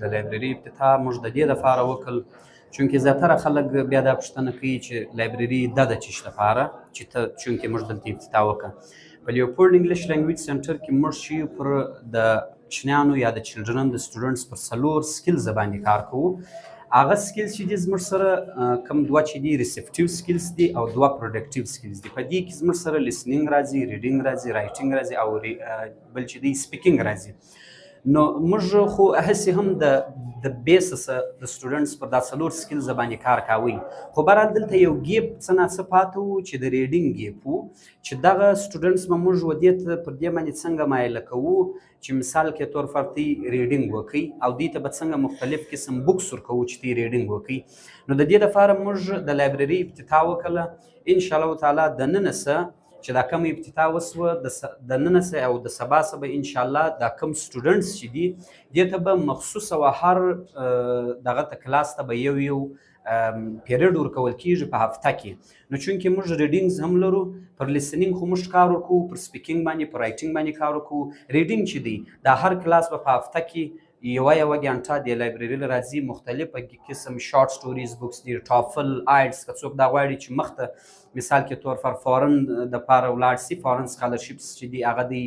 د لایبرري افتتاح موږ د دې دپاره وکړ چونکې زیاتره خلک بیا دا پوښتنه کوي چې لایبرري دا د چیش دپاره چې ته چونکې موږ دلته افتتاح وکړه. په لیوپولډ انګلیش لینګویج سنټر کې موږ چې پر د کوچنیانو یا د چلډرن د سټوډنټس پر 4 سکلز باندې کار کوو. هغه سکلز چې دي زموږ سره کوم 2 چې دي ریسپټیو سکلز دي او 2 پروډکټیو سکلز دي. په دې کې زموږ سره لیسنینګ راځي، ریډینګ راځي، رایټینګ راځي او بل چې دی سپیکینګ راځي. نو موږ خو هسې هم د بیسس د سټوډنټس پر دا 4 سکلز باندې کار کوي، خو بهرحال دلته یو ګیپ څه ناڅه پاته و چې د ریډینګ ګیپ و چې دغه سټوډنټس به موږ ودې ته پر دې باندې څنګه مایله کوو چې مثال کې طور فرض ریډینګ وکړي او دې ته به څنګه مختلف قسم بکس ورکوو چې دوی ریډینګ وکړي. نو د دې دپاره موږ د لایبرري افتتاح وکړله. انشاءالله تعالی د ننه څه چې دا کوم افتتاح وسوه د ننه څه او د سبا څه به انشاءالله دا کوم سټوډنټس چې دي دې ته به مخصوصه و هر دغه ته کلاس ته به یو پیریډ ورکول کېږي په هفته کې. نو چونکې موږ ریډینګز هم لرو، پر لیسنینګ خو موږ کار وکړو، پر سپیکینګ باندې پر رایټینګ باندې کار وکړو. ریډینګ چې دی دا هر کلاس به په هفته کې یوه ګنټه د لایبرري له راځي. مختلف قسم شارټ سټوریز بکس دي، ټافل، آیلټس که څوک دا غواړي چې مخته مثال کې طور پر فارن دپاره ولاړ سي، فارن سکالرشپس چې دي هغه دی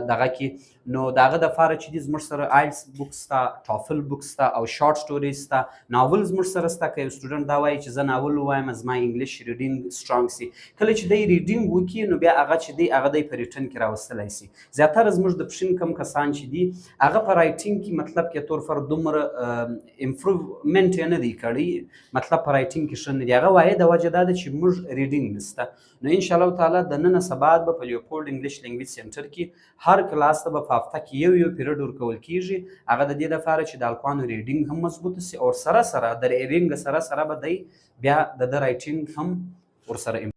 دغه کې. نو د هغه دپاره چې دي زموږ سره آیلټس بکس شته، ټافل بکس شته او شارټ سټوریز شته. ناول زموږ سره شته، که یو سټوډنټ دا وایي چې زه ناول ووایم زما انګلیش ریډینګ سټرانګ سي، کله چې دی ریډینګ وکړي نو بیا هغه چې دی هغه دی په ریټن کې راوستلی سي. زیاتره زموږ د پښین کم کسان چې دي هغه په رایټینګ کې مطلب کې طور پر دومره امپروومنټ یې نه دی کړی، مطلب په رایټینګ کې ښه نه دي. هغه وایي د وجه دا ده چې موږ ریډینګ نشته. نو انشاءالله تعالی د ننه سبا به په لیوپولډ انګلیش لینګویج سنټر کې هر کلاس ته به په هفته کې یو پیریډ ورکول کېږي. هغه د دې لپاره چې د هلکانو ریډینګ هم مضبوطه سي او سره سره د ریډینګ سره سره به دی بیا د رایټینګ هم ورسره